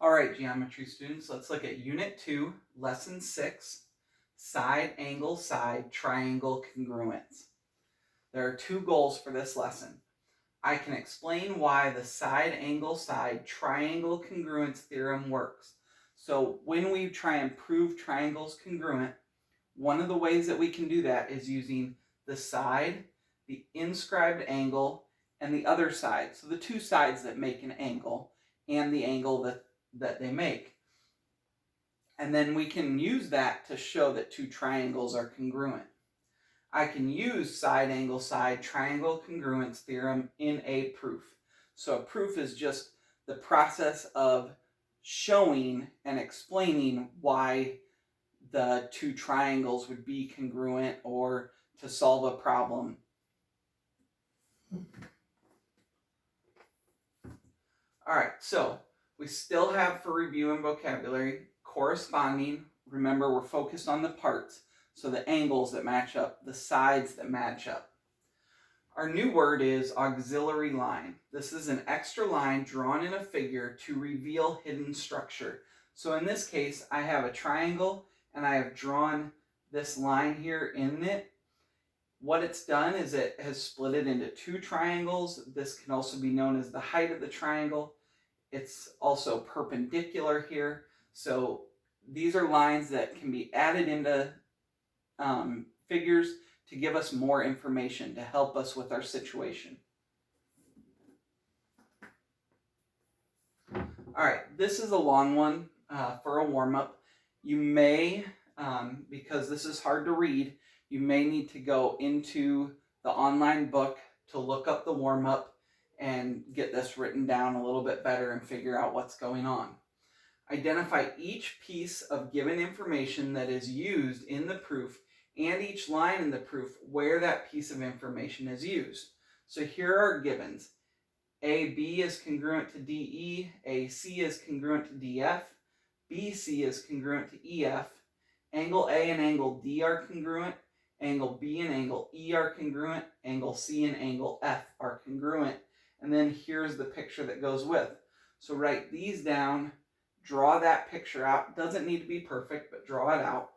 All right, geometry students, let's look at Unit 2, Lesson 6, Side, Angle, Side, Triangle, Congruence. There are two goals for this lesson. I can explain why the side, angle, side, triangle congruence theorem works. So when we try and prove triangles congruent, one of the ways that we can do that is using the side, the inscribed angle, and the other side. So the two sides that make an angle and the angle that they make. And then we can use that to show that two triangles are congruent. I can use side, angle, side, triangle congruence theorem in a proof. So a proof is just the process of showing and explaining why the two triangles would be congruent or to solve a problem. All right, so we still have for review and vocabulary corresponding. Remember, we're focused on the parts, so the angles that match up, the sides that match up. Our new word is auxiliary line. This is an extra line drawn in a figure to reveal hidden structure. So in this case, I have a triangle and I have drawn this line here in it. What it's done is it has split it into two triangles. This can also be known as the height of the triangle. It's also perpendicular here. So these are lines that can be added into figures to give us more information to help us with our situation. All right, this is a long one for a warm-up. You may, because this is hard to read, you may need to go into the online book to look up the warm-up and get this written down a little bit better and figure out what's going on. Identify each piece of given information that is used in the proof and each line in the proof where that piece of information is used. So here are givens. AB is congruent to DE, AC is congruent to DF, BC is congruent to EF, angle A and angle D are congruent, angle B and angle E are congruent, angle C and angle F are congruent, and then here's the picture that goes with. So write these down, draw that picture out. Doesn't need to be perfect, but draw it out.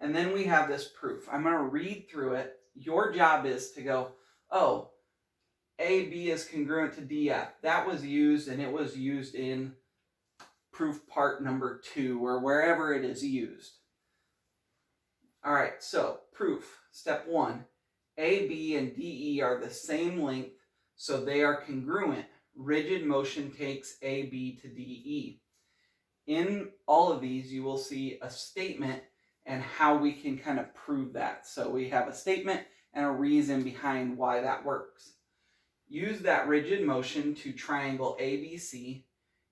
And then we have this proof. I'm going to read through it. Your job is to go, oh, AB is congruent to DF. That was used, and it was used in proof part number 2 or wherever it is used. All right, so proof, step 1. AB and DE are the same length, so they are congruent. Rigid motion takes AB to DE. In all of these, you will see a statement and how we can kind of prove that. So we have a statement and a reason behind why that works. Use that rigid motion to triangle ABC.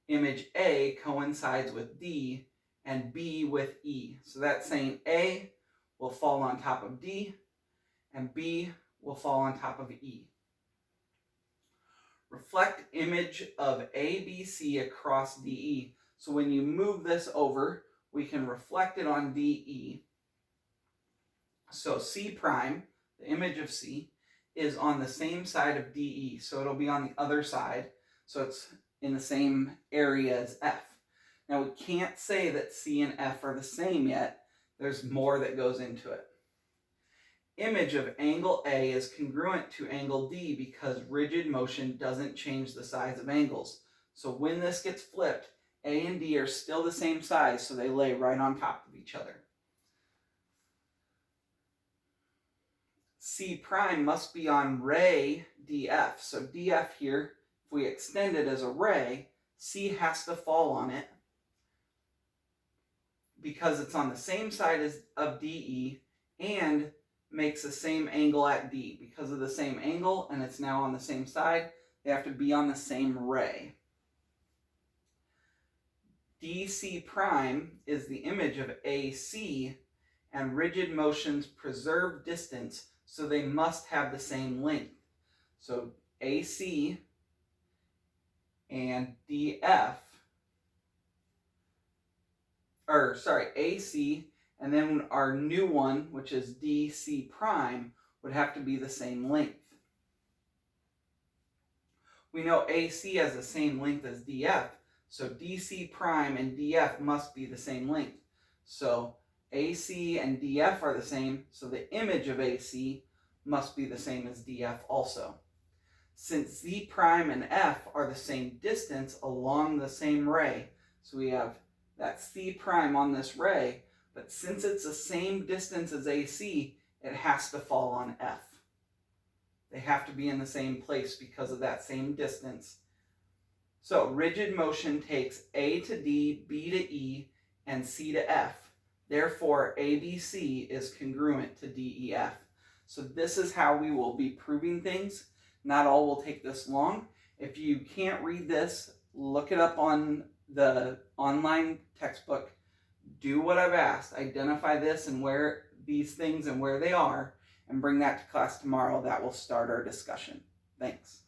Image A coincides with D and B with E. So that's saying A will fall on top of D and B will fall on top of E. Reflect image of ABC across DE. So when you move this over, we can reflect it on DE. So C prime, the image of C, is on the same side of DE. So it'll be on the other side. So it's in the same area as F. Now we can't say that C and F are the same yet. There's more that goes into it. Image of angle A is congruent to angle D because rigid motion doesn't change the size of angles. So when this gets flipped, A and D are still the same size, so they lay right on top of each other. C prime must be on ray DF. So DF here, if we extend it as a ray, C has to fall on it because it's on the same side of DE and makes the same angle at D. Because of the same angle and it's now on the same side, they have to be on the same ray. DC prime is the image of AC, and rigid motions preserve distance, so they must have the same length. So AC and DF, AC, and then our new one, which is DC prime, would have to be the same length. We know AC has the same length as DF, So DC prime and DF must be the same length. So AC and DF are the same, so the image of AC must be the same as DF also. Since Z prime and F are the same distance along the same ray, so we have that C prime on this ray, but since it's the same distance as AC, it has to fall on F. They have to be in the same place because of that same distance. So rigid motion takes A to D, B to E, and C to F. Therefore, ABC is congruent to DEF. So this is how we will be proving things. Not all will take this long. If you can't read this, look it up on the online textbook. Do what I've asked. Identify this and where these things and where they are, and bring that to class tomorrow. That will start our discussion. Thanks.